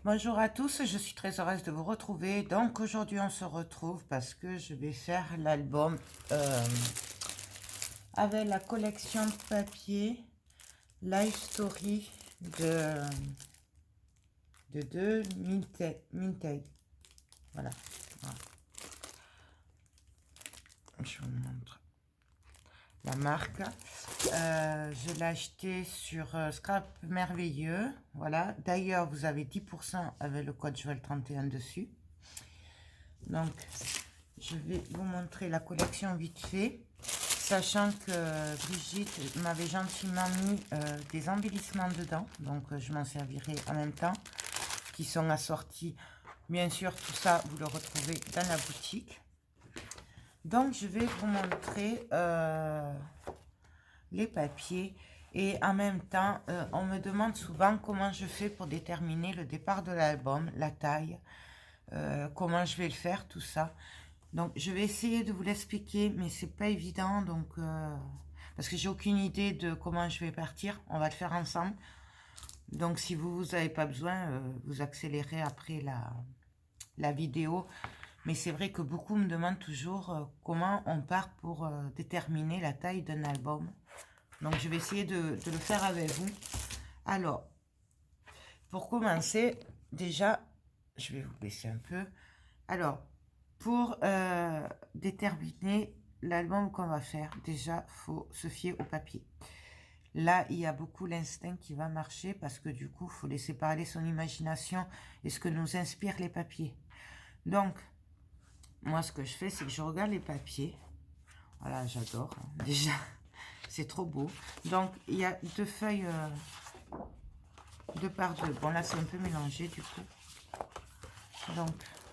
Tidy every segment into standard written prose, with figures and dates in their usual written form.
Bonjour à tous, je suis très heureuse de vous retrouver. Donc aujourd'hui on se retrouve parce que je vais faire l'album avec la collection papier Life Story de Minted. Voilà. Voilà. Je vous montre la marque. Je l'ai acheté sur Scrap Merveilleux. Voilà. D'ailleurs, vous avez 10% avec le code Joël 31 dessus. Donc, je vais vous montrer la collection vite fait. Sachant que Brigitte m'avait gentiment mis des embellissements dedans. Donc, je m'en servirai en même temps. Qui sont assortis. Bien sûr, tout ça, vous le retrouvez dans la boutique. Donc, je vais vous montrer les papiers. Et en même temps, on me demande souvent comment je fais pour déterminer le départ de l'album, la taille, comment je vais le faire, tout ça. Donc, je vais essayer de vous l'expliquer, mais c'est pas évident, donc parce que j'ai aucune idée de comment je vais partir. On va le faire ensemble. Donc, si vous n'avez pas besoin, vous accélérez après la vidéo. Mais c'est vrai que beaucoup me demandent toujours comment on part pour déterminer la taille d'un album. Donc, je vais essayer de le faire avec vous. Alors, pour commencer, déjà, je vais vous baisser un peu. Alors, pour déterminer l'album qu'on va faire, déjà, il faut se fier au papier. Là, il y a beaucoup l'instinct qui va marcher parce que du coup, il faut laisser parler son imagination et ce que nous inspirent les papiers. Donc, moi, ce que je fais, c'est que je regarde les papiers. Voilà, j'adore. Hein, déjà, c'est trop beau. Donc, il y a deux feuilles, deux par deux. Bon, là, c'est un peu mélangé du coup. Donc,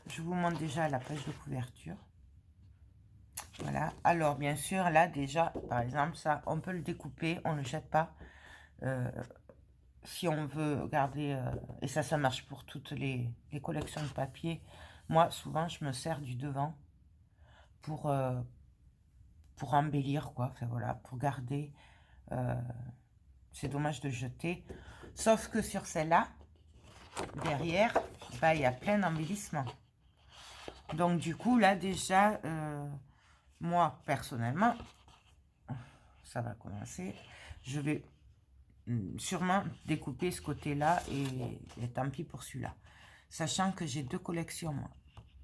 je vous montre déjà la page de couverture. Voilà. Alors, bien sûr, là, déjà, par exemple, ça, on peut le découper, on ne le jette pas. Si on veut garder, et ça marche pour toutes les collections de papier. Moi, souvent, je me sers du devant pour embellir, quoi. Enfin, voilà, pour garder. C'est dommage de jeter. Sauf que sur celle-là, derrière, bah, il y a plein d'embellissements. Donc, du coup, là, déjà, moi, personnellement, ça va commencer. Je vais sûrement découper ce côté-là et tant pis pour celui-là. Sachant que j'ai deux collections, moi.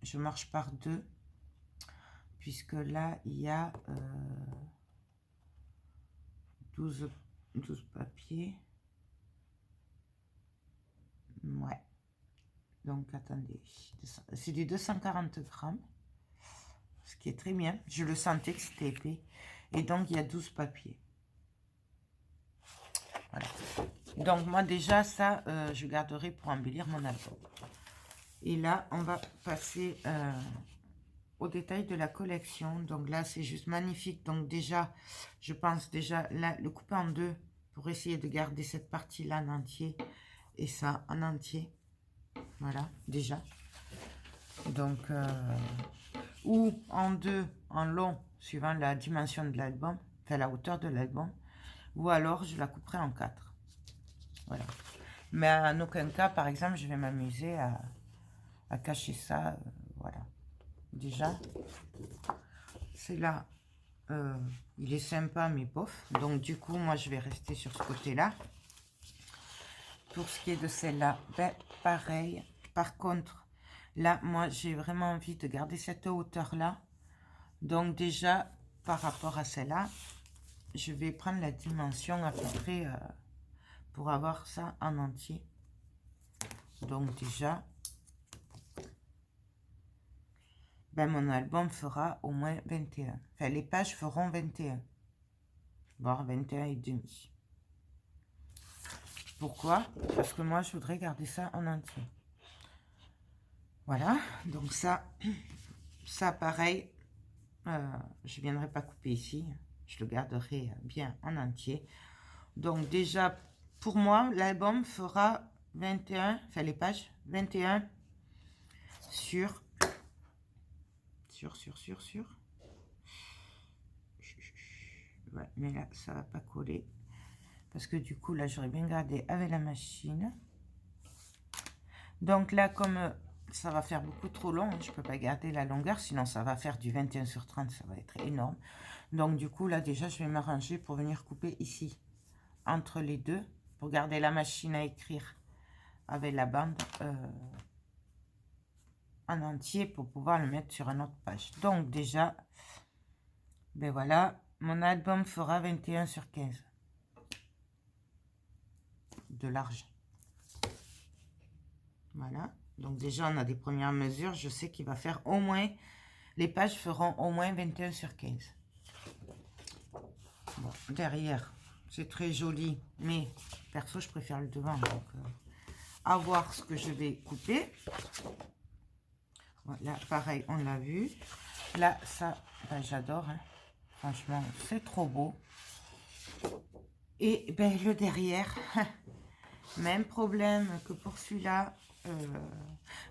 Je marche par deux. Puisque là, il y a 12 papiers. Ouais. Donc, attendez. C'est du 240 grammes. Ce qui est très bien. Je le sentais que c'était épais. Et donc, il y a 12 papiers. Voilà. Donc, moi, déjà, ça, je garderai pour embellir mon album. Et là, on va passer au détail de la collection. Donc là, c'est juste magnifique. Donc déjà, je pense déjà là, le couper en deux pour essayer de garder cette partie-là en entier et ça en entier. Voilà, déjà. Donc, ou en deux, en long, suivant la dimension de l'album, enfin la hauteur de l'album. Ou alors, je la couperai en quatre. Voilà. Mais en aucun cas, par exemple, je vais m'amuser à cacher ça. Voilà. Déjà, c'est là. Il est sympa, mais bof. Donc, du coup, moi, je vais rester sur ce côté-là. Pour ce qui est de celle-là, ben, pareil. Par contre, là, moi, j'ai vraiment envie de garder cette hauteur-là. Donc, déjà, par rapport à celle-là, je vais prendre la dimension à peu près pour avoir ça en entier. Donc, déjà, ben, mon album fera au moins 21. Enfin, les pages feront 21. Voire 21 et demi. Pourquoi? Parce que moi, je voudrais garder ça en entier. Voilà, donc ça pareil, je ne viendrai pas couper ici. Je le garderai bien en entier. Donc déjà, pour moi, l'album fera 21, enfin les pages, 21 sur. Ouais, mais là, ça va pas coller. Parce que du coup, là, j'aurais bien gardé avec la machine. Donc là, comme ça va faire beaucoup trop long, hein, je ne peux pas garder la longueur, sinon ça va faire du 21 sur 30, ça va être énorme. Donc du coup, là déjà, je vais m'arranger pour venir couper ici, entre les deux, pour garder la machine à écrire avec la bande en entier pour pouvoir le mettre sur une autre page. Donc déjà, ben voilà, mon album fera 21 sur 15 de large. Voilà, donc déjà on a des premières mesures. Je sais qu'il va faire au moins, les pages feront au moins 21 sur 15. Bon, derrière, c'est très joli, mais perso je préfère le devant. Donc à voir ce que je vais couper. Voilà, pareil, on l'a vu. Là, ça, ben, j'adore. Hein. Franchement, c'est trop beau. Et ben, le derrière, même problème que pour celui-là.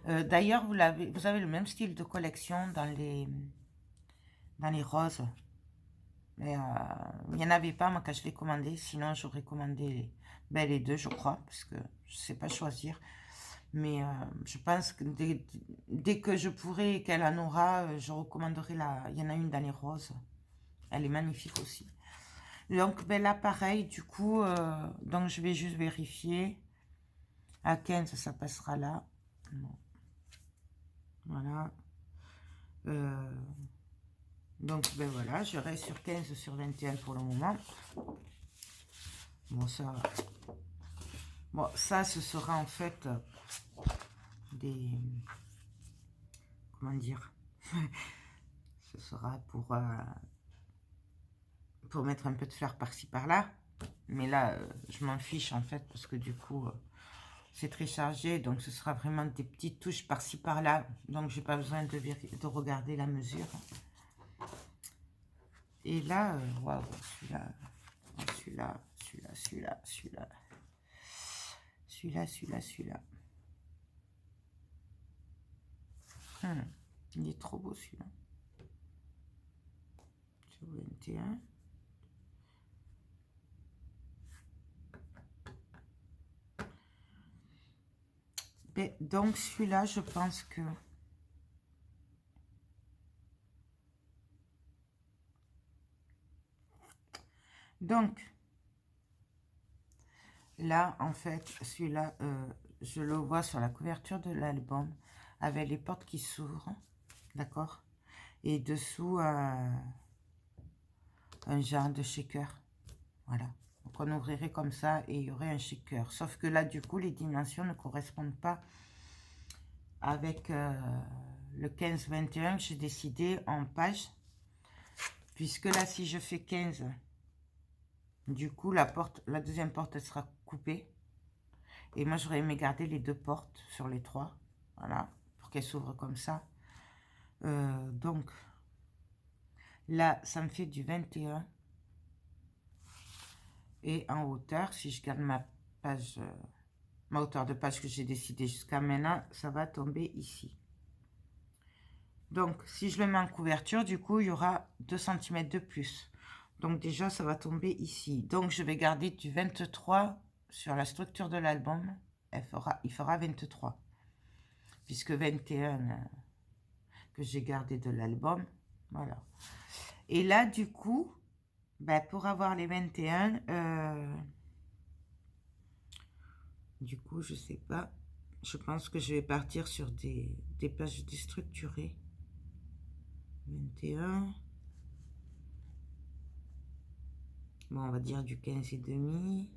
D'ailleurs, vous avez le même style de collection dans les roses. Mais il n'y en avait pas, moi, quand je l'ai commandé. Sinon, j'aurais commandé ben, les deux, je crois, parce que je ne sais pas choisir. Mais je pense que dès que je pourrai et qu'elle en aura, je recommanderai la... Il y en a une dans les roses. Elle est magnifique aussi. Donc ben là, pareil, du coup, donc je vais juste vérifier. À 15, ça passera là. Non. Voilà. Donc ben voilà, je reste sur 15 sur 21 pour le moment. Bon, ça... Bon, ça, ce sera en fait des... Comment dire? Ce sera pour mettre un peu de fleurs par-ci par-là. Mais là, je m'en fiche en fait, parce que du coup, c'est très chargé. Donc, ce sera vraiment des petites touches par-ci par-là. Donc, j'ai pas besoin de regarder la mesure. Et là, waouh, celui-là, celui-là, celui-là, celui-là, celui-là. Celui-là, celui-là, celui-là. Il est trop beau celui-là. Sur 21. Mais donc celui-là, je pense que... Donc, là, en fait, celui-là, je le vois sur la couverture de l'album, avec les portes qui s'ouvrent, d'accord? Et dessous, un genre de shaker, voilà. Donc, on ouvrirait comme ça et il y aurait un shaker. Sauf que là, du coup, les dimensions ne correspondent pas avec le 15-21 que j'ai décidé en page. Puisque là, si je fais 15, du coup, la deuxième porte, elle sera coupée. Et moi, j'aurais aimé garder les deux portes sur les trois. Voilà, pour qu'elles s'ouvrent comme ça. Donc, là, ça me fait du 21. Et en hauteur, si je garde ma page, ma hauteur de page que j'ai décidé jusqu'à maintenant, ça va tomber ici. Donc, si je le mets en couverture, du coup, il y aura 2 cm de plus. Donc, déjà, ça va tomber ici. Donc, je vais garder du 23 sur la structure de l'album. Il fera 23. Puisque 21 que j'ai gardé de l'album. Voilà. Et là, du coup, ben, pour avoir les 21, du coup, je sais pas. Je pense que je vais partir sur des pages déstructurées. 21. Bon, on va dire du 15,5.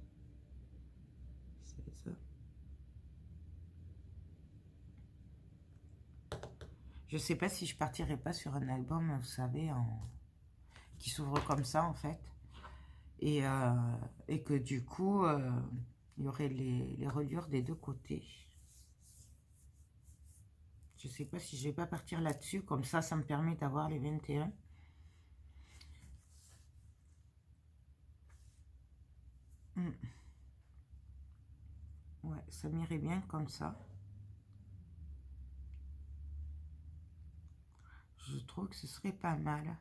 C'est ça. Je sais pas si je partirai pas sur un album, vous savez, qui s'ouvre comme ça, en fait. Et que du coup, il y aurait les reliures des deux côtés. Je sais pas si je vais pas partir là-dessus. Comme ça me permet d'avoir les 21. Ouais, ça m'irait bien comme ça. Je trouve que ce serait pas mal.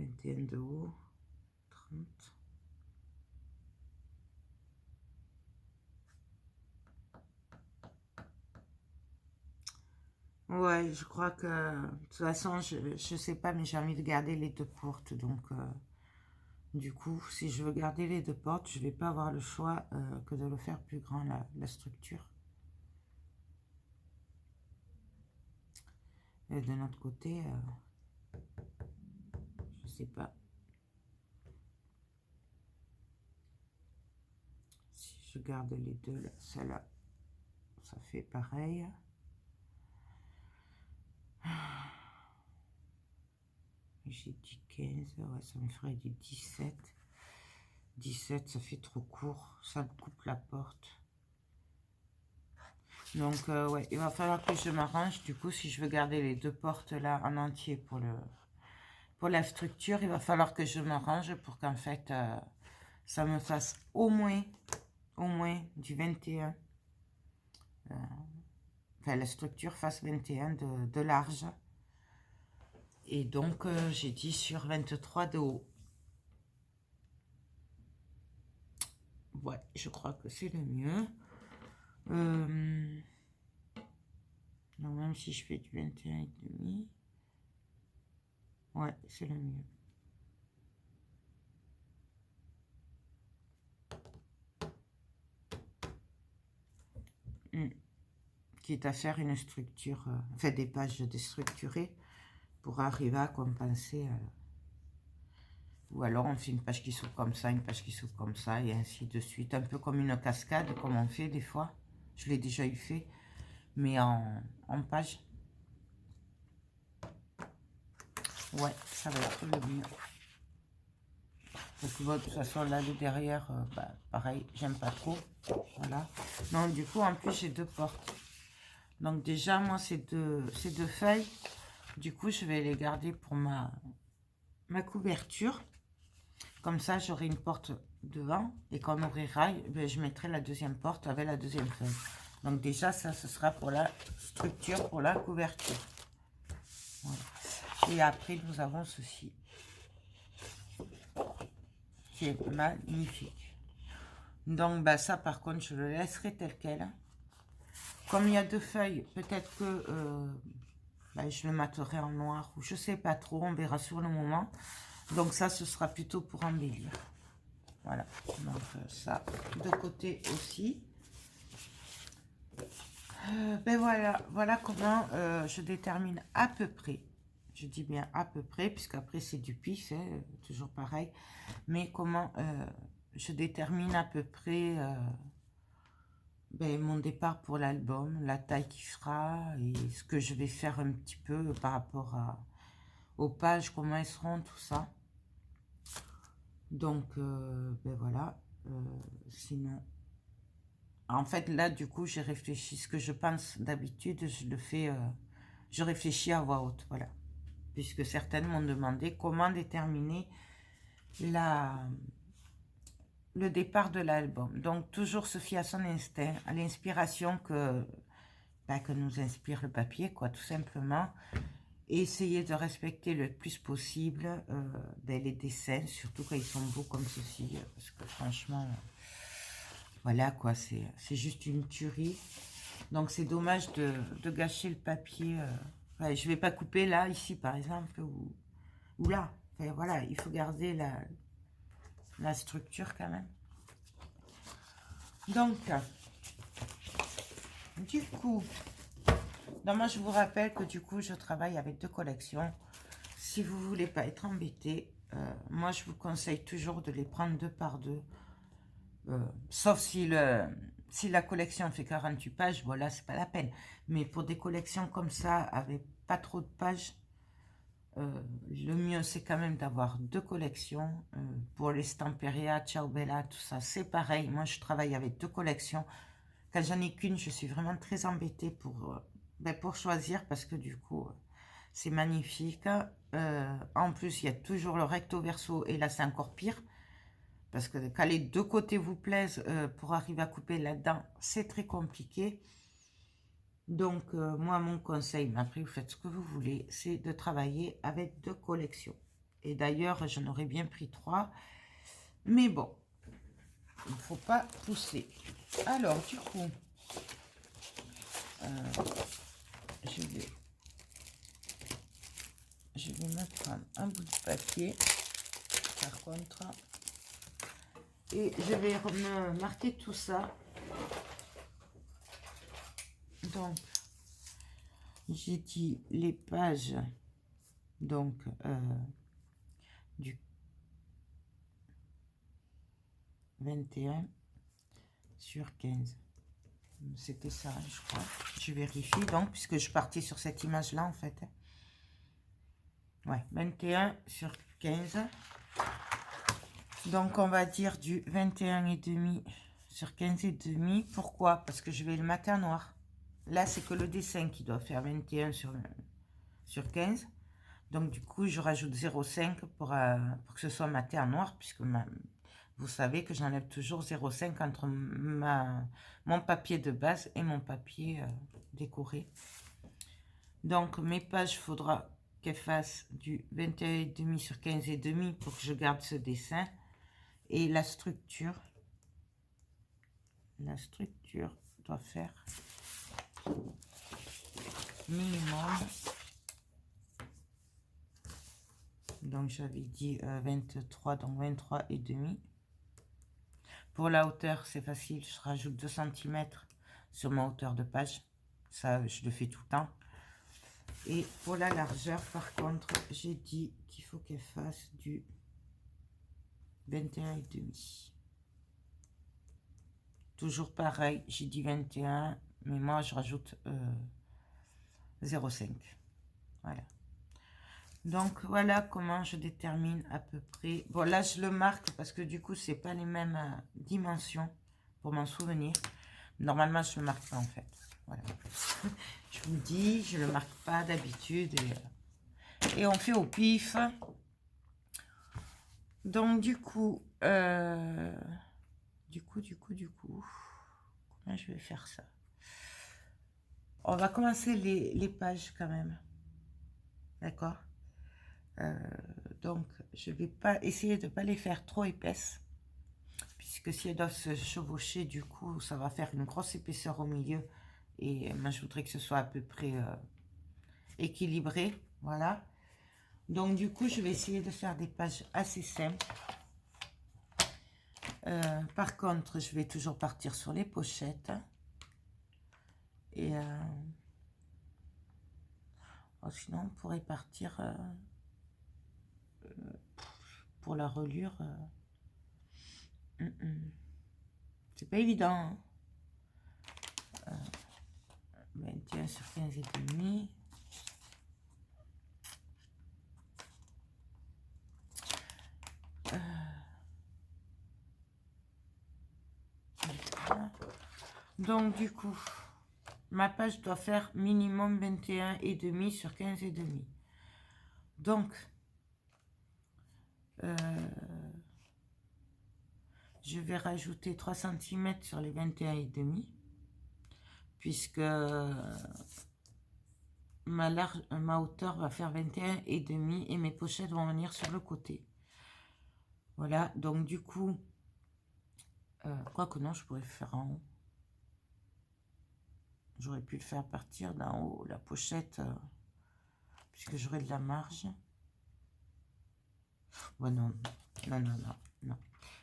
21 de haut, 30. Ouais, je crois que, de toute façon, je sais pas, mais j'ai envie de garder les deux portes. Donc, du coup, si je veux garder les deux portes, je vais pas avoir le choix que de le faire plus grand, la structure. Et de notre côté, je sais pas. Si je garde les deux, là, celle-là, ça fait pareil. J'ai dit 15, ouais, ça me ferait du 17. 17, ça fait trop court, ça me coupe la porte. Donc, ouais, il va falloir que je m'arrange. Du coup, si je veux garder les deux portes là en entier pour la structure, il va falloir que je m'arrange pour qu'en fait, ça me fasse au moins du 21. Enfin, la structure fasse 21 de large. Et donc, j'ai dit sur 23 de haut. Ouais, je crois que c'est le mieux. Non, même si je fais du 21,5. Ouais, c'est le mieux. Quitte à faire une structure, enfin des pages déstructurées pour arriver à compenser. Ou alors on fait une page qui s'ouvre comme ça, une page qui s'ouvre comme ça, et ainsi de suite. Un peu comme une cascade, comme on fait des fois. Je l'ai déjà eu fait, mais en page. Ouais, ça va être le mieux. Donc, de toute façon, là, le derrière, pareil, j'aime pas trop. Voilà. Donc, du coup, en plus, j'ai deux portes. Donc, déjà, moi, ces deux feuilles, du coup, je vais les garder pour ma couverture. Comme ça, j'aurai une porte devant. Et quand on ouvrira, je mettrai la deuxième porte avec la deuxième feuille. Donc, déjà, ça, ce sera pour la structure, pour la couverture. Voilà. Et après, nous avons ceci. Qui est magnifique. Donc, ça, par contre, je le laisserai tel quel. Comme il y a deux feuilles, peut-être que je le materai en noir ou je sais pas trop, on verra sur le moment. Donc ça, ce sera plutôt pour embellir. Voilà, donc ça, de côté aussi. Voilà comment je détermine à peu près. Je dis bien à peu près, puisqu'après c'est du pif, toujours pareil. Mais comment je détermine à peu près mon départ pour l'album, la taille qu'il fera et ce que je vais faire un petit peu par rapport aux pages, comment elles seront, tout ça. Donc, voilà. Sinon, en fait, là, du coup, j'ai réfléchi. Ce que je pense d'habitude, je le fais, je réfléchis à voix haute, voilà. Puisque certaines m'ont demandé comment déterminer le départ de l'album. Donc, toujours se fier à son instinct, à l'inspiration que nous inspire le papier, quoi, tout simplement. Et essayer de respecter le plus possible les dessins, surtout quand ils sont beaux comme ceci, parce que franchement, voilà, quoi, c'est juste une tuerie. Donc, c'est dommage de gâcher le papier. Je vais pas couper là, ici, par exemple, ou là. Enfin, voilà, il faut garder la structure quand même. Donc, du coup, moi je vous rappelle que du coup je travaille avec deux collections. Si vous voulez pas être embêté, moi je vous conseille toujours de les prendre deux par deux. Sauf si la collection fait 48 pages, voilà, c'est pas la peine. Mais pour des collections comme ça, avec pas trop de pages, le mieux c'est quand même d'avoir deux collections. Pour les Stamperia, Ciao Bella, tout ça, c'est pareil. Moi je travaille avec deux collections. Quand j'en ai qu'une, je suis vraiment très embêtée pour choisir parce que du coup, c'est magnifique. En plus, il y a toujours le recto verso et là, c'est encore pire. Parce que quand les deux côtés vous plaisent, pour arriver à couper là-dedans, c'est très compliqué. Donc, moi, mon conseil, mais après, vous faites ce que vous voulez, c'est de travailler avec deux collections. Et d'ailleurs, j'en aurais bien pris 3. Mais bon, il ne faut pas pousser. Alors, du coup, je vais me prendre un bout de papier, par contre, et je vais me marquer tout ça. Donc, j'ai dit les pages, donc, du 21 sur 15. C'était ça, je crois. Je vérifie, donc, puisque je partais sur cette image-là, en fait. Ouais, 21 sur 15. Donc, on va dire du 21,5 sur 15,5. Pourquoi? Parce que je vais le mater en noir. Là, c'est que le dessin qui doit faire 21 sur 15. Donc, du coup, je rajoute 0,5 pour que ce soit maté en noir, puisque vous savez que j'enlève toujours 0,5 entre mon papier de base et mon papier décoré. Donc, mes pages, il faudra qu'elles fassent du 21,5 sur 15,5 pour que je garde ce dessin. Et la structure doit faire minimum. Donc, j'avais dit 23, donc 23,5. Pour la hauteur, c'est facile. Je rajoute 2 cm sur ma hauteur de page. Ça, je le fais tout le temps. Et pour la largeur, par contre, j'ai dit qu'il faut qu'elle fasse du 21,5. Toujours pareil, j'ai dit 21, mais moi, je rajoute 0,5. Voilà. Donc, voilà comment je détermine à peu près. Bon, là, je le marque parce que du coup, c'est pas les mêmes dimensions pour m'en souvenir. Normalement, je ne le marque pas, en fait. Voilà. Je vous dis, je ne le marque pas d'habitude. Et on fait au pif. Donc, du coup, comment je vais faire ça? On va commencer les pages quand même. D'accord? Donc, je vais pas essayer de ne pas les faire trop épaisses. Puisque si elles doivent se chevaucher, du coup, ça va faire une grosse épaisseur au milieu. Et moi, je voudrais que ce soit à peu près équilibré. Voilà. Donc, du coup, je vais essayer de faire des pages assez simples. Par contre, je vais toujours partir sur les pochettes. Et sinon, on pourrait partir pour la reliure. C'est pas évident. Hein. 21 sur 15,5. Donc, du coup, ma page doit faire minimum 21,5 sur 15,5. Donc, je vais rajouter 3 cm sur les 21,5, puisque ma hauteur va faire 21,5 et mes pochettes vont venir sur le côté. Voilà, donc du coup, quoique non, je pourrais le faire en haut. J'aurais pu le faire partir d'en haut, la pochette, puisque j'aurais de la marge. Ouais, non.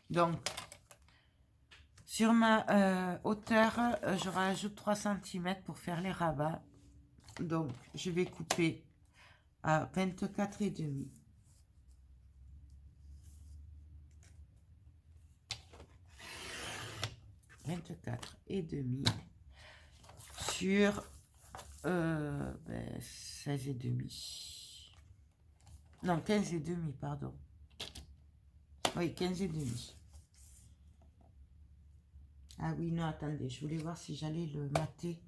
Donc, sur ma hauteur, je rajoute 3 cm pour faire les rabats. Donc, je vais couper à 24,5. Sur 16,5. Non, 15,5, pardon. Oui, 15,5. Ah oui, non, attendez, je voulais voir si j'allais le mater,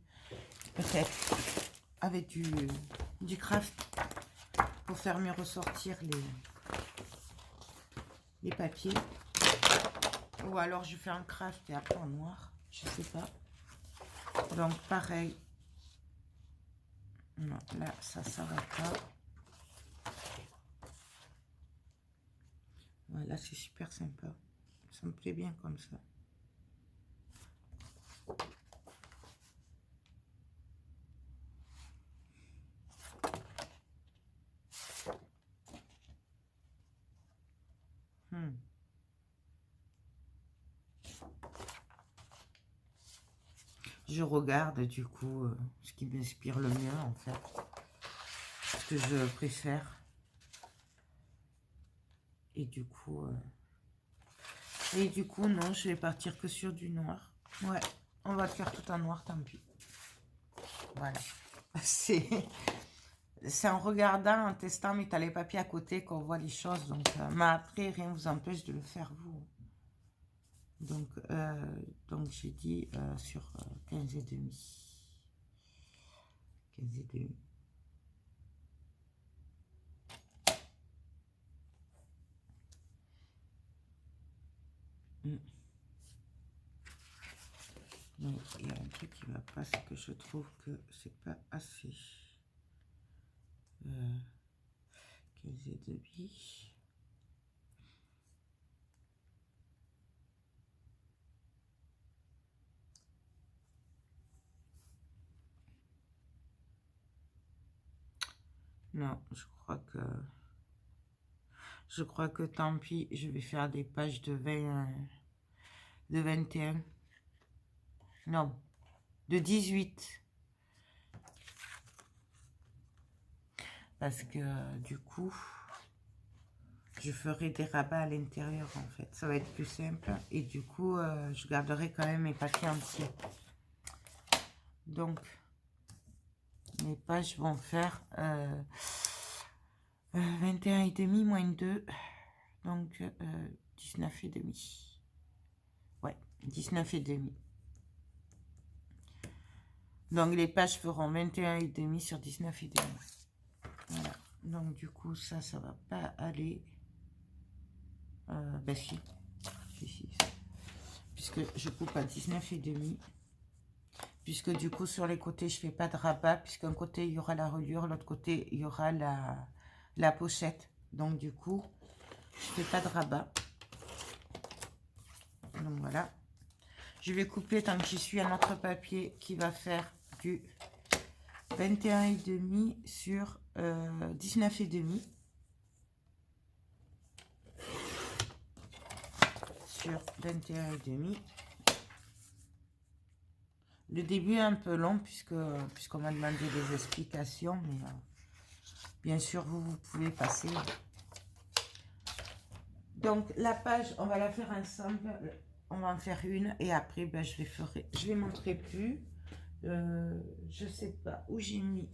peut-être, avec du craft, pour faire mieux ressortir les papiers. Ou alors je fais un craft et après en noir, je sais pas. Donc pareil. Non, là, ça va pas. Voilà, c'est super sympa. Ça me plaît bien comme ça. Je regarde du coup ce qui m'inspire le mieux en fait. Ce que je préfère. Et du coup... non, je vais partir que sur du noir. Ouais, on va le faire tout en noir, tant pis. Voilà. C'est en regardant, en testant, mais t'as les papiers à côté qu'on voit les choses. Donc, mais après, rien ne vous empêche de le faire vous. Donc j'ai dit sur 15 et demi. 15 et demi. Mais il y a un truc qui va pas, c'est que je trouve que c'est pas assez. 15 et demi. Non, je crois que tant pis, je vais faire des pages de 20, de 21. Non, de 18. Parce que du coup, je ferai des rabats à l'intérieur en fait. Ça va être plus simple. Et du coup, je garderai quand même mes papiers entiers. Donc, mes pages vont faire 21 et demi moins 2. Donc, 19 et demi. Ouais, 19 et demi. Donc, les pages feront 21 et demi sur 19 et demi. Voilà. Donc, du coup, ça va pas aller. Ben si. Si. Puisque je coupe à 19 et demi. Puisque du coup, sur les côtés, je fais pas de rabat. Puisqu'un côté, il y aura la reliure. L'autre côté, il y aura la pochette. Donc, du coup, je fais pas de rabat. Donc, voilà. Je vais couper tant que j'y suis un autre papier qui va faire du 21 et demi sur 19 et demi. Sur 21 et demi. Le début est un peu long puisqu'on m'a demandé des explications, mais bien sûr vous pouvez passer. Donc la page, on va la faire ensemble. On va en faire une et après ben, je les montrer plus. Je sais pas où j'ai mis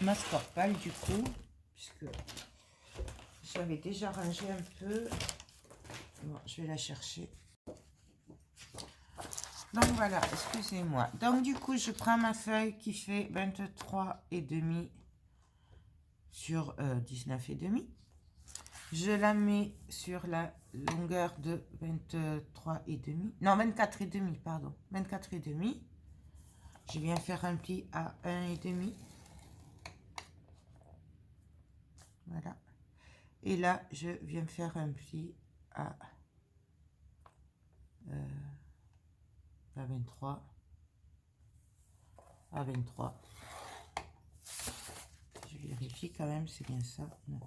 ma scorpale du coup, puisque j'avais déjà rangé un peu. Bon, je vais la chercher. Donc voilà, excusez-moi. Donc du coup, je prends ma feuille qui fait 23 et demi sur 19 et demi. Je la mets sur la longueur de 23 et demi. Non, 24 et demi, pardon. 24 et demi. Je viens faire un pli à 1 et demi. Voilà. Et là, je viens faire un pli à 23. À 23. Je vérifie quand même, c'est bien ça. Non.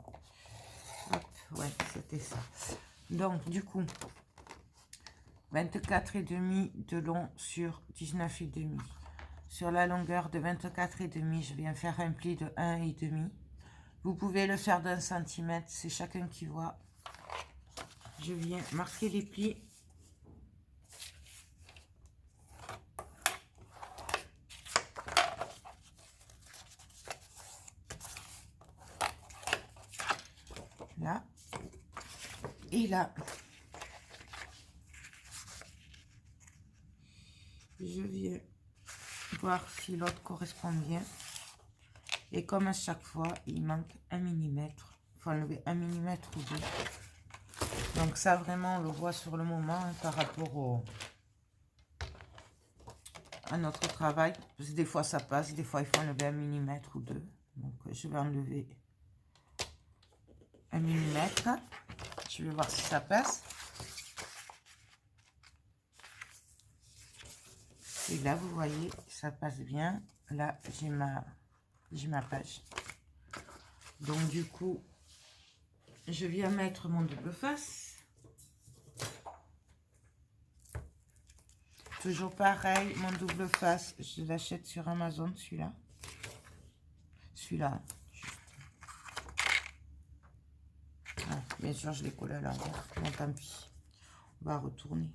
Hop, ouais, c'était ça. Donc, du coup, 24 et demi de long sur 19 et demi. Sur la longueur de 24 et demi, je viens faire un pli de 1 et demi. Vous pouvez le faire d'1 centimètre, c'est chacun qui voit. Je viens marquer les plis. Là. Et là. Je viens voir si l'autre correspond bien. Et comme à chaque fois, il manque 1 mm. Il faut enlever 1 mm ou 2. Donc ça, vraiment, on le voit sur le moment hein, par rapport à notre travail. Parce que des fois, ça passe. Des fois, il faut enlever 1 mm ou 2. Donc, je vais enlever 1 mm. Je vais voir si ça passe. Et là, vous voyez, ça passe bien. Là, j'ai ma page. Donc, du coup, je viens mettre mon double face. Toujours pareil, mon double face, je l'achète sur Amazon, celui-là. Celui-là. Ah, bien sûr, je l'ai collé à l'envers. Bon, tant pis. On va retourner.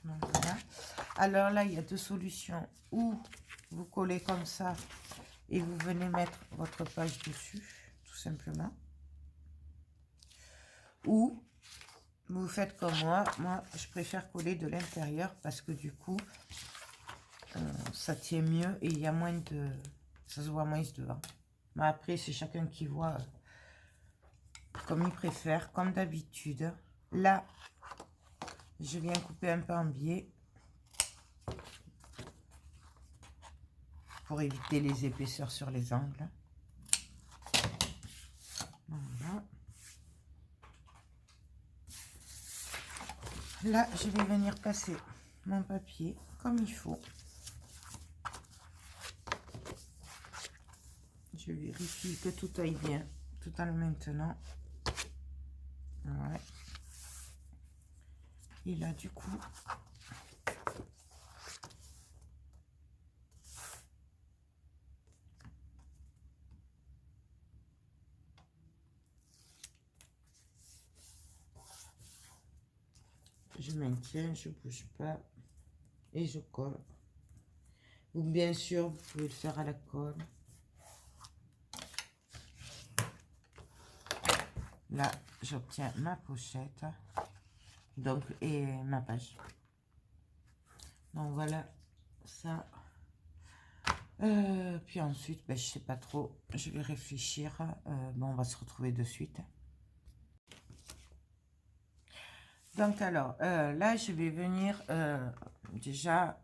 Voilà. Alors là, il y a deux solutions. Ou vous collez comme ça et vous venez mettre votre page dessus, tout simplement. Ou vous faites comme moi. Moi, je préfère coller de l'intérieur parce que du coup, ça tient mieux et il y a moins de... Ça se voit moins devant. Mais après, c'est chacun qui voit comme il préfère, comme d'habitude. Là, je viens couper un peu en biais pour éviter les épaisseurs sur les angles. Voilà. Là, je vais venir passer mon papier comme il faut. Je vérifie que tout aille bien tout en le maintenant. Ouais. Et là, du coup, je maintiens, je bouge pas et je colle. Ou bien sûr, vous pouvez le faire à la colle. Là, j'obtiens ma pochette, donc, et ma page. Donc voilà, ça. Puis ensuite, ben, je sais pas trop, je vais réfléchir. Bon, on va se retrouver de suite. Donc alors, là, je vais venir déjà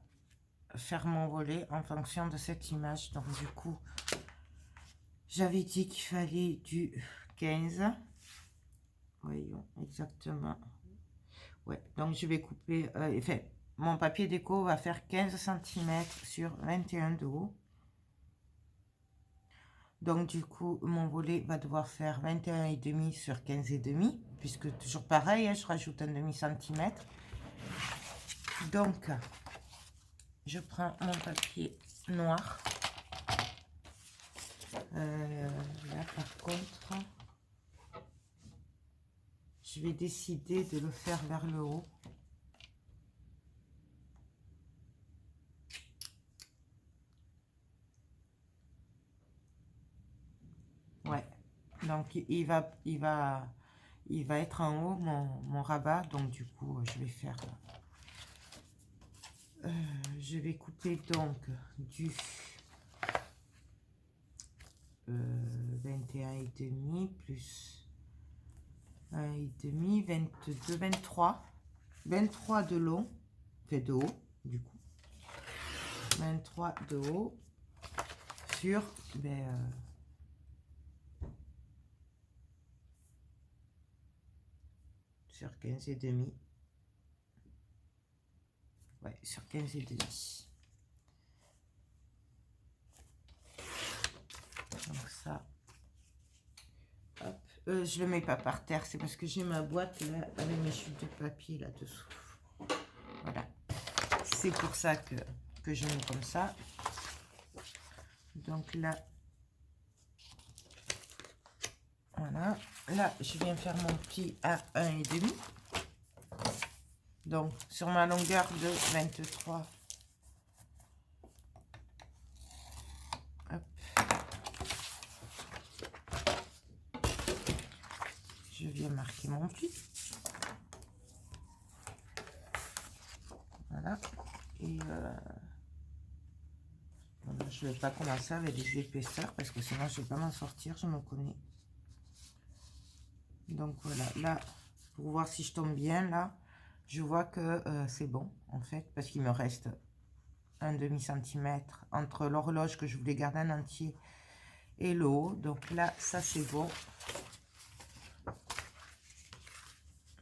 faire mon volet en fonction de cette image. Donc du coup, j'avais dit qu'il fallait du 15. Voyons exactement. Ouais, donc je vais couper, enfin, mon papier déco va faire 15 cm sur 21 de haut. Donc du coup, mon volet va devoir faire 21,5 sur 15,5, puisque toujours pareil, hein, je rajoute un demi-centimètre. Donc, je prends mon papier noir. Là, par contre, je vais décider de le faire vers le haut. Ouais, donc il va être en haut, mon rabat. Donc du coup, je vais faire... je vais couper donc du 21,5 plus 1,5, 22, 23. 23 de long, fait de haut, du coup. 23 de haut sur... sur 15,5. Ouais, sur 15,5. Donc ça, hop. Je le mets pas par terre, c'est parce que j'ai ma boîte là avec mes chutes de papier là-dessous. Voilà. C'est pour ça que je mets comme ça. Donc là, voilà. Là, je viens faire mon pli à 1,5. Donc, sur ma longueur de 23. Hop. Je viens marquer mon pli. Voilà. Et je ne vais pas commencer avec des épaisseurs parce que sinon je ne vais pas m'en sortir, je me connais. Donc voilà, là, pour voir si je tombe bien, là, je vois que c'est bon, en fait, parce qu'il me reste un demi-centimètre entre l'horloge que je voulais garder en entier et le haut. Donc là, ça c'est bon.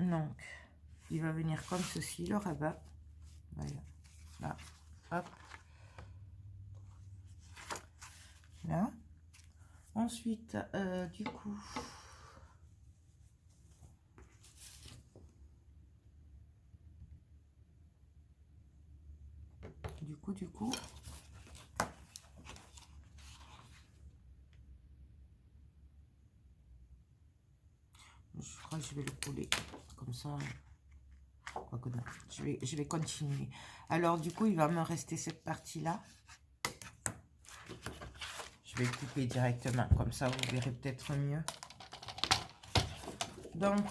Donc, il va venir comme ceci, le rabat. Voilà. Là, hop. Là. Ensuite, du coup... je crois que je vais le coller comme ça. Quoique non, je vais continuer. Alors, du coup, il va me rester cette partie-là. Je vais couper directement, comme ça, vous verrez peut-être mieux. Donc,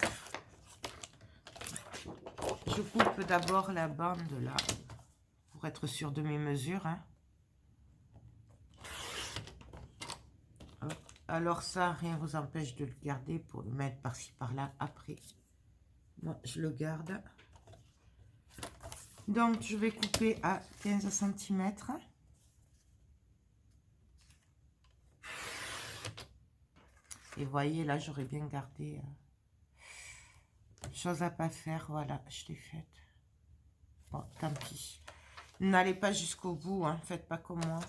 je coupe d'abord la bande là, pour être sûr de mes mesures. Hein. Alors ça, rien ne vous empêche de le garder pour le mettre par-ci, par-là après. Moi, je le garde. Donc, je vais couper à 15 cm. Et voyez, là, j'aurais bien gardé... chose à pas faire, voilà, je l'ai faite. Bon, tant pis. N'allez pas jusqu'au bout, hein, faites pas comme moi.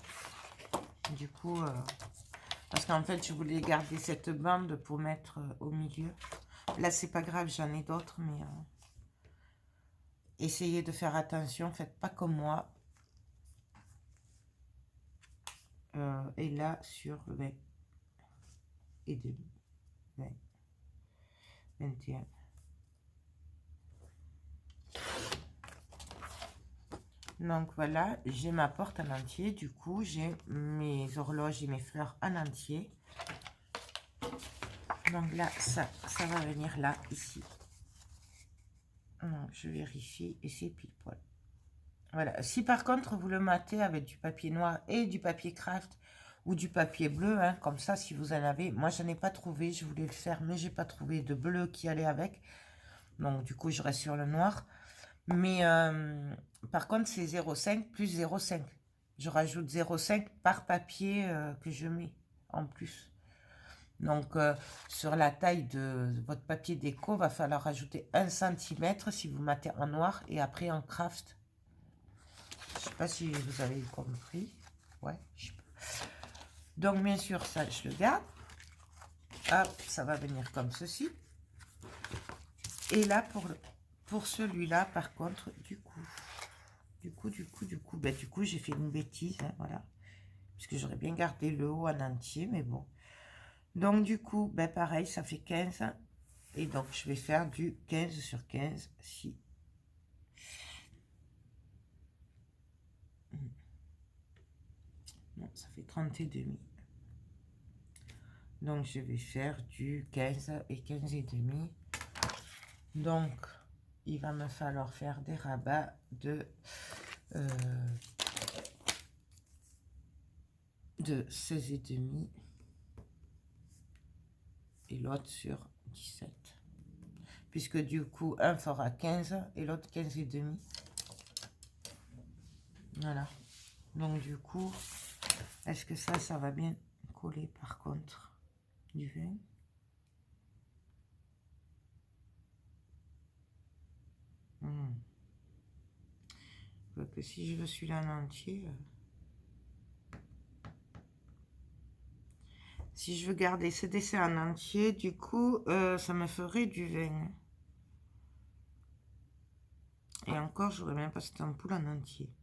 Du coup, parce qu'en fait, je voulais garder cette bande pour mettre au milieu. Là, c'est pas grave, j'en ai d'autres, mais essayez de faire attention, faites pas comme moi. Et là, sur 20 et demi. 20, 21. Donc voilà, j'ai ma porte en entier. Du coup, j'ai mes horloges et mes fleurs en entier. Donc là, ça va venir là, ici. Donc, je vérifie et c'est pile poil. Voilà. Si par contre, vous le matez avec du papier noir et du papier craft ou du papier bleu, hein, comme ça, si vous en avez. Moi, je n'en ai pas trouvé. Je voulais le faire, mais j'ai pas trouvé de bleu qui allait avec. Donc, du coup, je reste sur le noir. Mais par contre, c'est 0,5 plus 0,5. Je rajoute 0,5 par papier que je mets en plus. Donc, sur la taille de votre papier déco, va falloir rajouter 1 cm si vous matez en noir et après en craft. Je ne sais pas si vous avez compris. Ouais, je sais pas. Donc, bien sûr, ça, je le garde. Hop, ça va venir comme ceci. Et là, pour celui-là, par contre, du coup, j'ai fait une bêtise, hein, voilà. Puisque j'aurais bien gardé le haut en entier, mais bon. Donc, du coup, ben, pareil, ça fait 15. Et donc, je vais faire du 15 sur 15, si. Non, ça fait 30 et demi. Donc, je vais faire du 15 et 15 et demi. Donc, il va me falloir faire des rabats de 16 et demi. Et l'autre sur 17. Puisque du coup, un fera 15 et l'autre 15 et demi. Voilà. Donc, du coup, est-ce que ça va bien coller par contre du 20? Que si je veux celui-là en entier, si je veux garder ce dessin en entier, du coup, ça me ferait du 20. Et encore, j'aurais même pas cette ampoule en entier.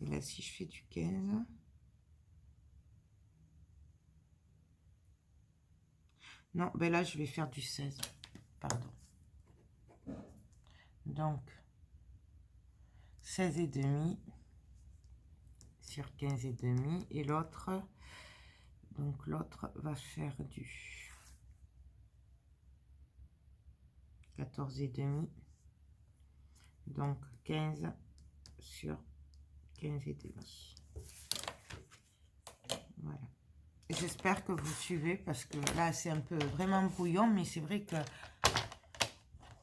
Et là, si je fais du 15... Non, ben là, je vais faire du 16. Pardon. Donc, 16 et demi sur 15 et demi. Et l'autre, donc l'autre va faire du 14 et demi. Donc, 15 sur 15 et demi. Voilà. J'espère que vous suivez parce que là, c'est un peu vraiment brouillon, mais c'est vrai que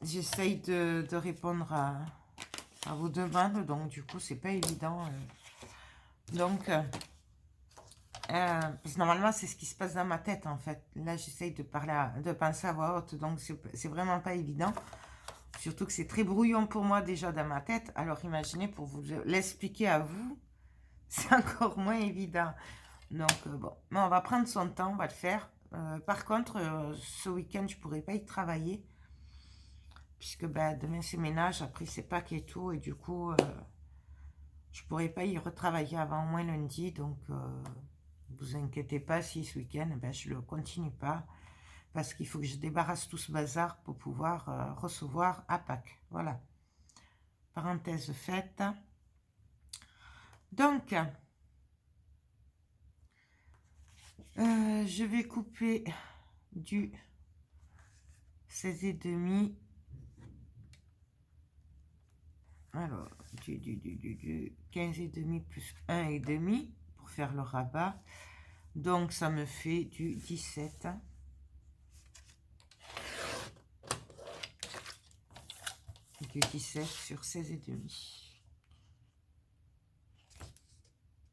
j'essaye de répondre à vos demandes, donc du coup, c'est pas évident. Donc, Parce que normalement, c'est ce qui se passe dans ma tête, en fait. Là, j'essaye de parler, de penser à voix haute, donc c'est vraiment pas évident. Surtout que c'est très brouillon pour moi déjà dans ma tête. Alors imaginez, pour vous l'expliquer à vous, c'est encore moins évident. Donc bon, mais on va prendre son temps, on va le faire. Par contre, ce week-end, je pourrais pas y travailler. Puisque ben, demain c'est ménage, après c'est Pâques et tout. Et du coup, je pourrais pas y retravailler avant au moins lundi. Donc vous inquiétez pas si ce week-end, ben, je le continue pas. Parce qu'il faut que je débarrasse tout ce bazar pour pouvoir recevoir à Pâques. Voilà. Parenthèse faite. Donc, je vais couper du 16,5. Alors, du 15,5 plus 1,5 pour faire le rabat. Donc, ça me fait du 17. Du 17 sur 16,5.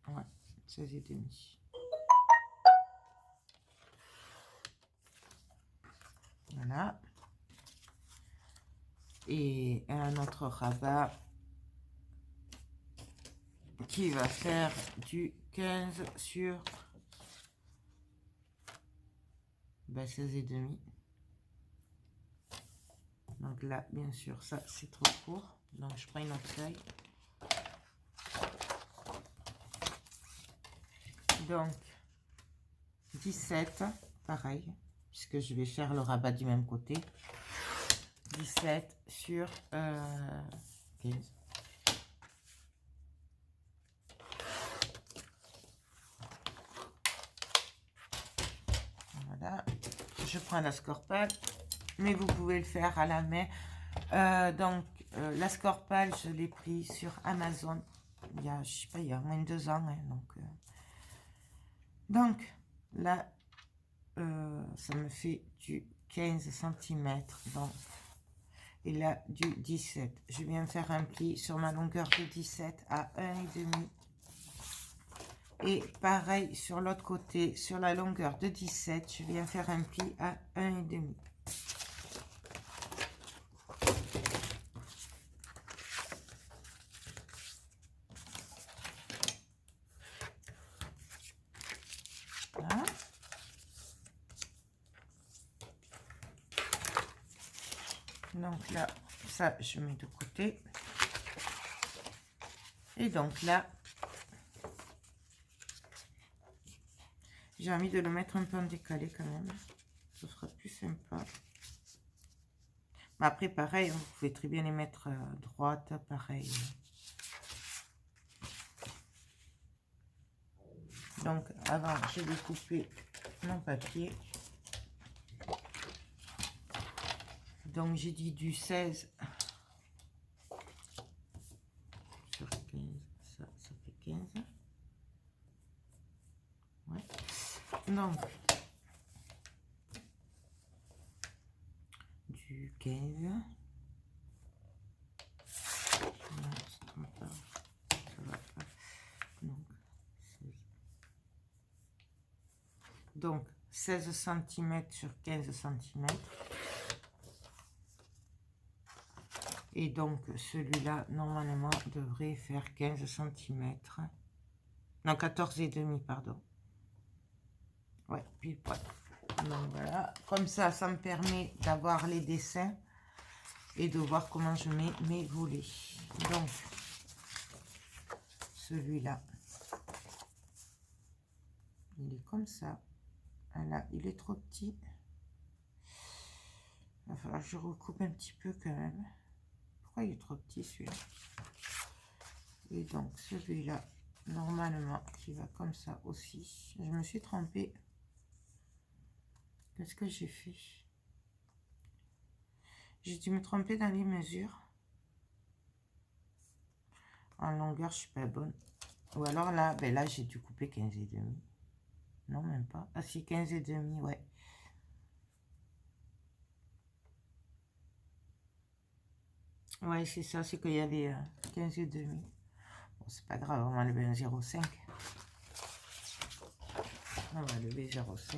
Ouais, 16,5. Voilà. Et un autre rabat qui va faire du 15 sur 16,5. Donc là, bien sûr, ça c'est trop court. Donc je prends une autre feuille. Donc 17, pareil, puisque je vais faire le rabat du même côté. 17 sur 15. Voilà, je prends la scorpale, mais vous pouvez le faire à la main. Donc la scorpale, je l'ai pris sur Amazon il y a, je sais pas, il y a moins de 2 ans. Hein, donc là, ça me fait du 15 cm. Donc, et là, du 17. Je viens faire un pli sur ma longueur de 17 à 1,5. Et pareil sur l'autre côté, sur la longueur de 17, je viens faire un pli à 1,5. Voilà. Donc là, ça, je mets de côté. Et donc là, j'ai envie de le mettre un peu en décalé quand même. Ce sera plus sympa. Mais après, pareil, vous pouvez très bien les mettre à droite, pareil. Donc, avant, je vais couper mon papier. Donc, j'ai dit du 16 sur 15. Ça fait 15. Ouais. Donc, du 15. Non, ça va pas. Donc, 16 cm sur 15 cm. Et donc, celui-là, normalement, devrait faire 15 cm. Non, 14,5, pardon. Ouais, pile poil. Donc, voilà. Comme ça me permet d'avoir les dessins et de voir comment je mets mes volets. Donc, celui-là, il est comme ça. Là, il est trop petit. Il va falloir que je recoupe un petit peu quand même. Pourquoi il est trop petit celui-là? Et donc celui-là, normalement, qui va comme ça aussi. Je me suis trompée. Qu'est-ce que j'ai fait? J'ai dû me tromper dans les mesures. En longueur, je suis pas bonne. Ou alors là, ben là, j'ai dû couper 15,5. Non, même pas. Ah si, 15,5, ouais. Ouais, c'est ça, c'est qu'il y avait 15,5. Bon, c'est pas grave, on va enlever un 0,5. On va lever 0,5.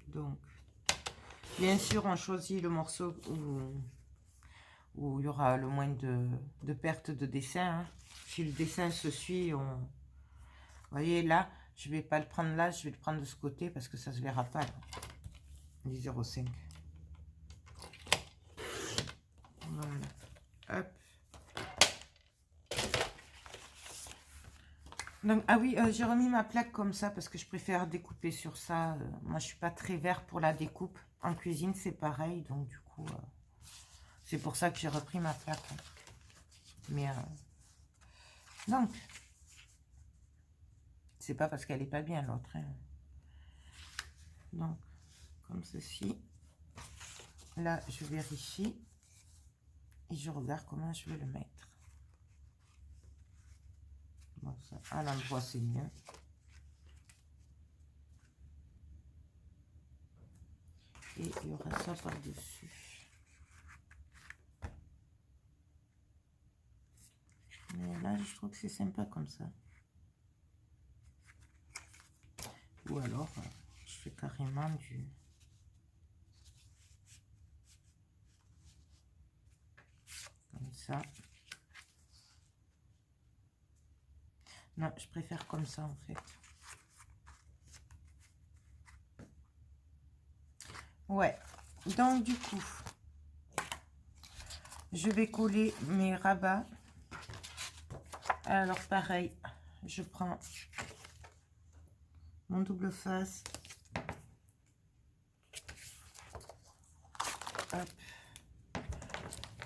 Donc, bien sûr, on choisit le morceau où il y aura le moins de perte de dessin. Hein. Si le dessin se suit, vous voyez là, je vais pas le prendre là, je vais le prendre de ce côté parce que ça se verra pas. Là. Les 0,5. Voilà. Hop. Donc, ah oui, j'ai remis ma plaque comme ça parce que je préfère découper sur ça. Moi, je suis pas très vert pour la découpe. En cuisine, c'est pareil. Donc, du coup, c'est pour ça que j'ai repris ma plaque. Hein. Mais, donc, c'est pas parce qu'elle est pas bien, l'autre. Hein. Donc, comme ceci. Là, je vérifie. Et je regarde comment je vais le mettre. Bon, ça, à l'endroit, c'est mieux. Et il y aura ça par-dessus. Mais là, je trouve que c'est sympa comme ça. Ou alors, je fais carrément du... Comme ça. Non, je préfère comme ça, en fait. Ouais. Donc, du coup, je vais coller mes rabats. Alors, pareil, je prends mon double face. Hop.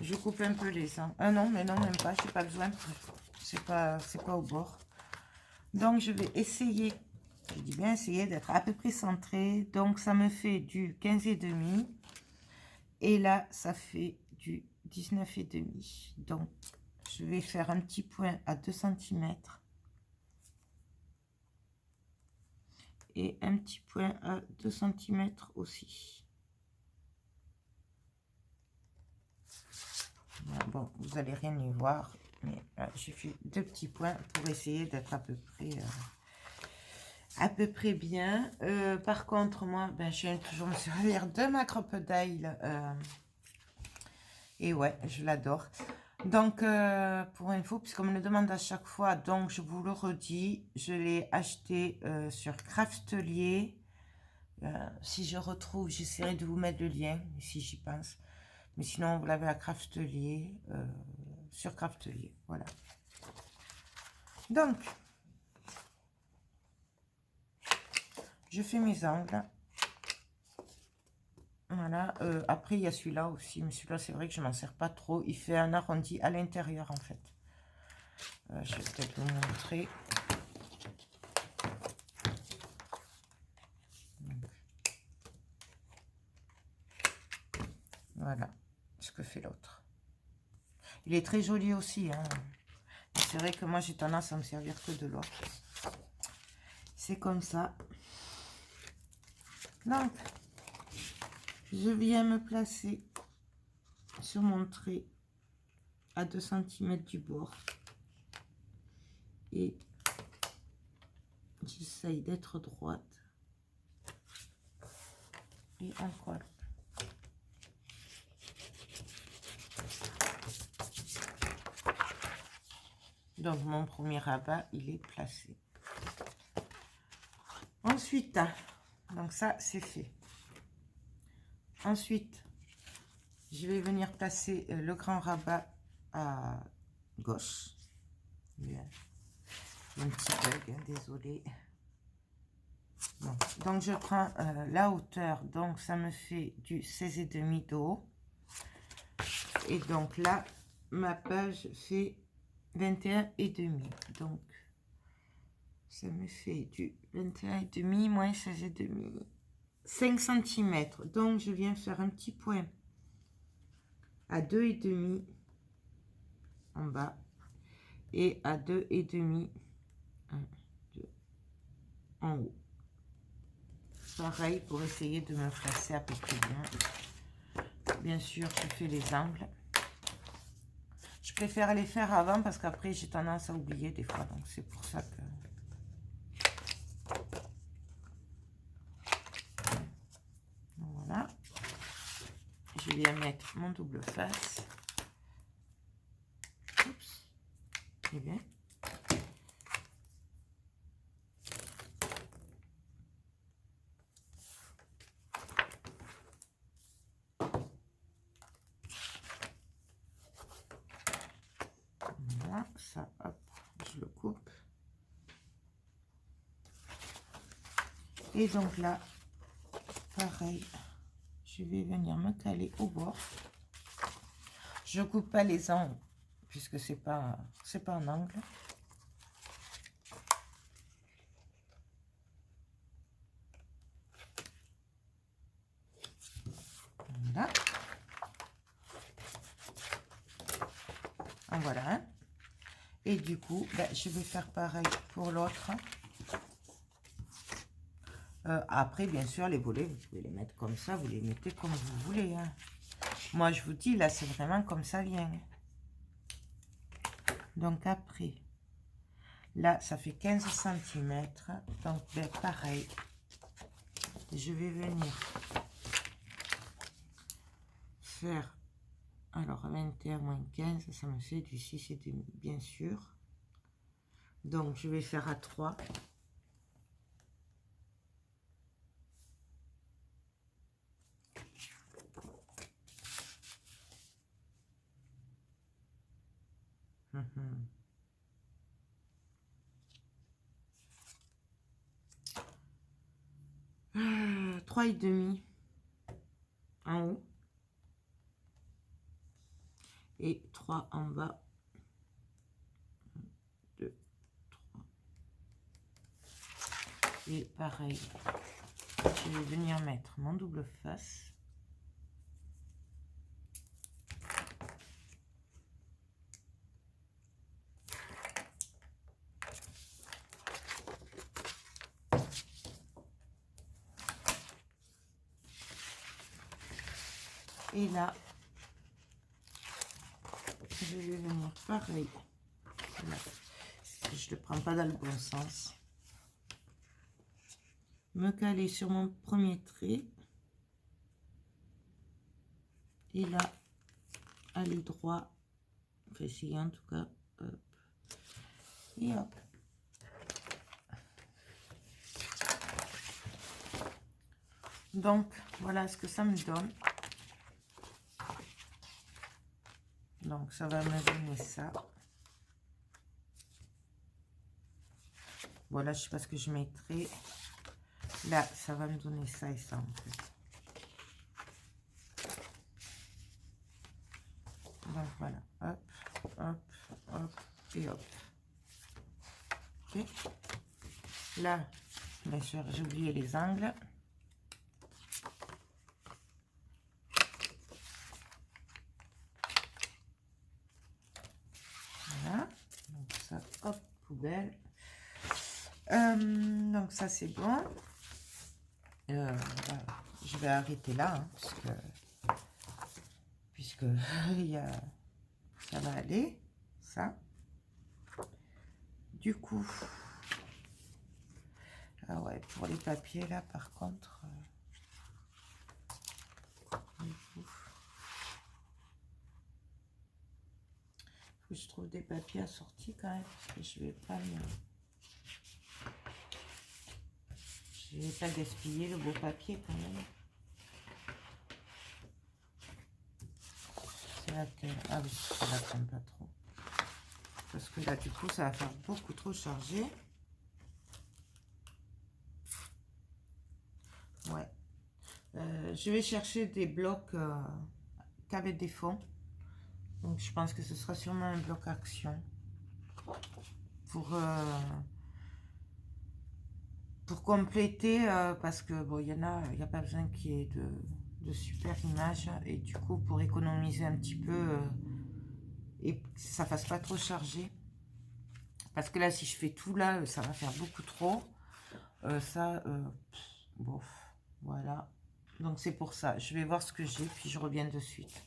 Je coupe un peu les angles. Ah non, mais non, même pas, j'ai pas besoin. C'est pas au bord. Donc, je vais essayer, je dis bien essayer d'être à peu près centré. Donc, ça me fait du 15,5. Et là, ça fait du 19,5. Donc, je vais faire un petit point à 2 cm. Et un petit point à 2 cm aussi. Bon, vous n'allez rien y voir, mais j'ai fait 2 petits points pour essayer d'être à peu près bien. Par contre, moi, ben, je viens toujours me servir de ma crocodile. Et ouais, je l'adore. Donc, pour info, puisqu'on me le demande à chaque fois, donc je vous le redis, je l'ai acheté sur Craftelier. Si je retrouve, j'essaierai de vous mettre le lien, si j'y pense. Mais sinon, vous l'avez à Craftelier, sur Craftelier, voilà. Donc, je fais mes angles. Voilà, après, il y a celui-là aussi, mais celui-là, c'est vrai que je m'en sers pas trop. Il fait un arrondi à l'intérieur, en fait. Je vais peut-être vous montrer. Voilà ce que fait l'autre. Il est très joli aussi. Hein. C'est vrai que moi, j'ai tendance à me servir que de l'autre. C'est comme ça. Donc, je viens me placer sur mon trait à 2 cm du bord. Et j'essaye d'être droite. Et on colle. Donc, mon premier rabat, il est placé. Ensuite, donc ça, c'est fait. Ensuite, je vais venir placer le grand rabat à gauche. Bien. Un petit bug, hein, désolé. Bon. Donc, je prends la hauteur. Donc, ça me fait du 16,5 de haut. Et donc là, ma page fait 21,5. Donc, ça me fait du 21,5 moins 16,5. 5 cm. Donc, je viens faire un petit point à 2,5 en bas et à 2,5 en haut. Pareil pour essayer de me placer à peu près bien. Bien sûr, je fais les angles. Je préfère les faire avant parce qu'après, j'ai tendance à oublier des fois. Donc, c'est pour ça que... bien mettre mon double face. Oups. Et bien. Voilà, ça, hop, je le coupe. Et donc là, pareil, je vais venir me caler au bord. Je coupe pas les angles puisque c'est pas un angle. Voilà. En voilà un. Et du coup, ben, je vais faire pareil pour l'autre. Après, bien sûr, les volets, vous pouvez les mettre comme ça, vous les mettez comme vous voulez. Hein. Moi, je vous dis, là, c'est vraiment comme ça vient. Donc, après, là, ça fait 15 cm. Donc, ben, pareil, je vais venir faire, alors, 21 moins 15, ça me fait du 6 et demi, bien sûr. Donc, je vais faire à 3. Mmh. 3 et demi en haut et 3 en bas. 2, 3. Et pareil, je vais venir mettre mon double face. Et là, je vais venir pareil. Là, je ne le prends pas dans le bon sens. Me caler sur mon premier trait. Et là, aller droit. Enfin, essayer en tout cas. Hop. Et hop. Donc, voilà ce que ça me donne. Donc, ça va me donner ça. Voilà, je sais pas ce que je mettrai. Là, ça va me donner ça et ça, en fait. Donc, voilà. Hop, hop, hop et hop. Ok. Là, bien sûr, j'ai oublié les angles. Voilà. Donc, ça, hop, poubelle. Donc, ça, c'est bon. Voilà. Je vais arrêter là, hein, puisque ça va aller, ça. Du coup, ah ouais, pour les papiers là, par contre, du coup, faut que je trouve des papiers assortis quand même, parce que je vais pas gaspiller le beau papier quand même. C'est la telle. Ah oui, ça la prenne pas trop. Parce que là, du coup, ça va faire beaucoup trop chargé. Ouais. Je vais chercher des blocs qu'avec des fonds. Donc, je pense que ce sera sûrement un bloc action. Pour compléter, parce que bon, il n'y a pas besoin qu'il y ait de super images. Et du coup, pour économiser un petit peu et que ça fasse pas trop chargé. Parce que là, si je fais tout là, ça va faire beaucoup trop. Bof, voilà. Donc c'est pour ça. Je vais voir ce que j'ai, puis je reviens de suite.